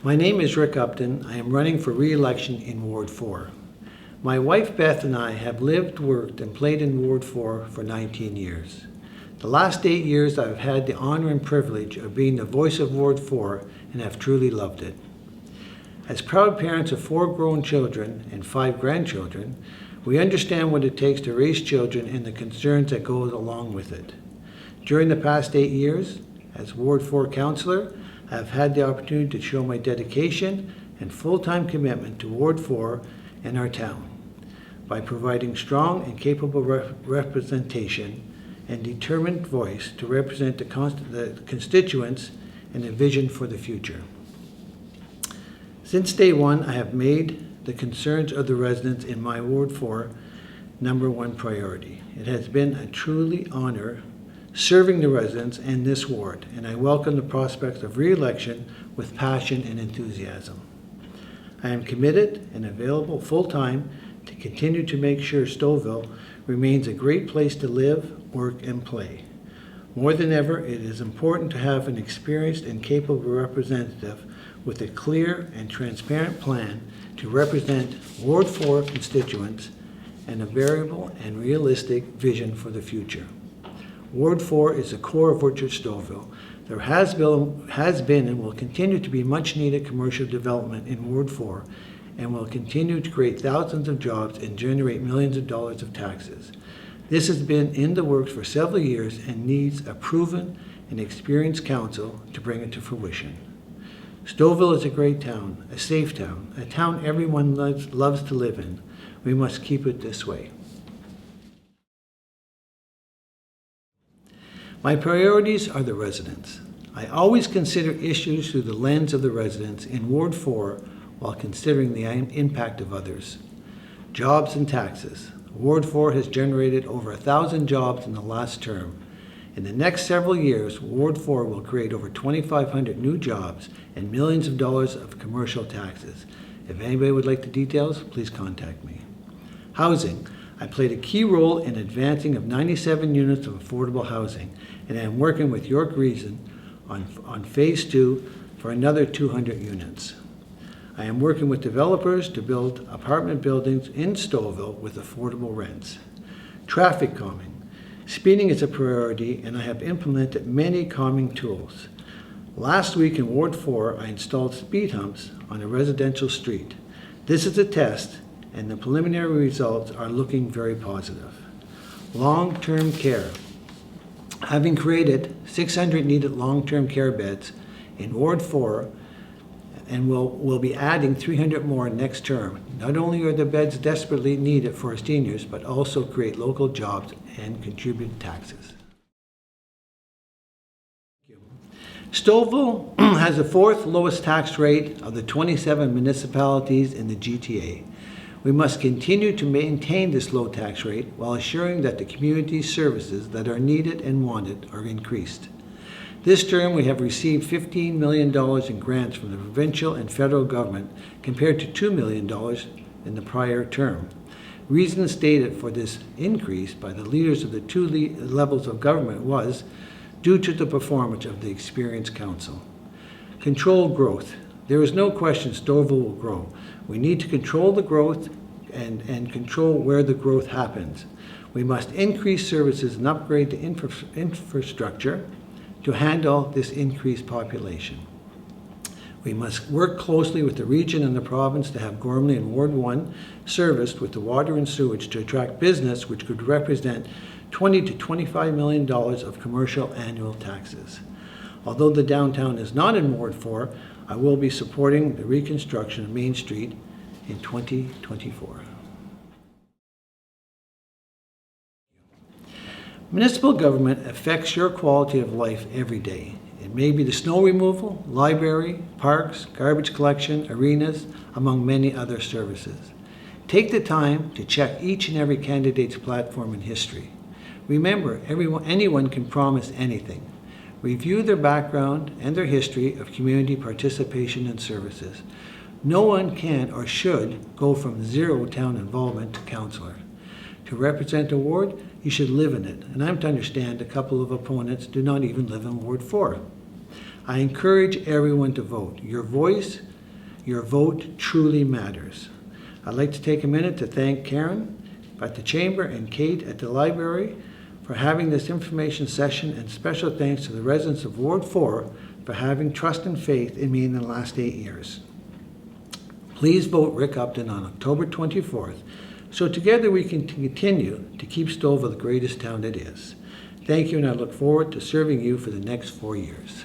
My name is Rick Upton. I am running for re-election in Ward 4. My wife Beth and I have lived, worked, and played in Ward 4 for 19 years. The last 8 years I've had the honor and privilege of being the voice of Ward 4 and have truly loved it. As proud parents of 4 grown children and 5 grandchildren, we understand what it takes to raise children and the concerns that go along with it. During the past 8 years, as Ward 4 councillor, I have had the opportunity to show my dedication and full-time commitment to Ward 4 and our town by providing strong and capable representation and determined voice to represent the constituents and a vision for the future. Since day one, I have made the concerns of the residents in my Ward 4 #1 priority. It has been a truly honor serving the residents in this ward, and I welcome the prospects of re-election with passion and enthusiasm. I am committed and available full-time to continue to make sure Stouffville remains a great place to live, work, and play. More than ever, it is important to have an experienced and capable representative with a clear and transparent plan to represent Ward 4 constituents and a variable and realistic vision for the future. Ward 4 is the core of Richard Stouffville. There has been and will continue to be much needed commercial development in Ward 4 and will continue to create thousands of jobs and generate millions of dollars of taxes. This has been in the works for several years and needs a proven and experienced council to bring it to fruition. Stouffville is a great town, a safe town, a town everyone loves to live in. We must keep it this way. My priorities are the residents. I always consider issues through the lens of the residents in Ward 4 while considering the impact of others. Jobs and taxes. Ward 4 has generated over 1,000 jobs in the last term. In the next several years, Ward 4 will create over 2,500 new jobs and millions of dollars of commercial taxes. If anybody would like the details, please contact me. Housing. I played a key role in advancing of 97 units of affordable housing, and I am working with York Region on Phase 2 for another 200 units. I am working with developers to build apartment buildings in Stouffville with affordable rents. Traffic calming. Speeding is a priority, and I have implemented many calming tools. Last week in Ward 4, I installed speed humps on a residential street. This is a test, and the preliminary results are looking very positive. Long-term care. Having created 600 needed long-term care beds in Ward 4, and we'll be adding 300 more next term. Not only are the beds desperately needed for our seniors, but also create local jobs and contribute taxes. Stouffville has the 4th lowest tax rate of the 27 municipalities in the GTA. We must continue to maintain this low tax rate while assuring that the community services that are needed and wanted are increased. This term we have received $15 million in grants from the provincial and federal government compared to $2 million in the prior term. Reasons stated for this increase by the leaders of the 2 levels of government was due to the performance of the experienced council. Controlled growth. There is no question Stouffville will grow. We need to control the growth and control where the growth happens. We must increase services and upgrade the infrastructure to handle this increased population. We must work closely with the region and the province to have Gormley and Ward 1 serviced with the water and sewage to attract business, which could represent $20 to $25 million of commercial annual taxes. Although the downtown is not in Ward 4, I will be supporting the reconstruction of Main Street in 2024. Municipal government affects your quality of life every day. It may be the snow removal, library, parks, garbage collection, arenas, among many other services. Take the time to check each and every candidate's platform and history. Remember, anyone can promise anything. Review their background and their history of community participation and services. No one can or should go from zero town involvement to councillor. To represent a ward, you should live in it, and I'm to understand a couple of opponents do not even live in Ward 4. I encourage everyone to vote. Your voice Your vote truly matters. I'd like to take a minute to thank Karen at the Chamber and Kate at the library for having this information session, and special thanks to the residents of Ward 4 for having trust and faith in me in the last 8 years. Please vote Rick Upton on October 24th, so together we can continue to keep Stouffville the greatest town it is. Thank you, and I look forward to serving you for the next 4 years.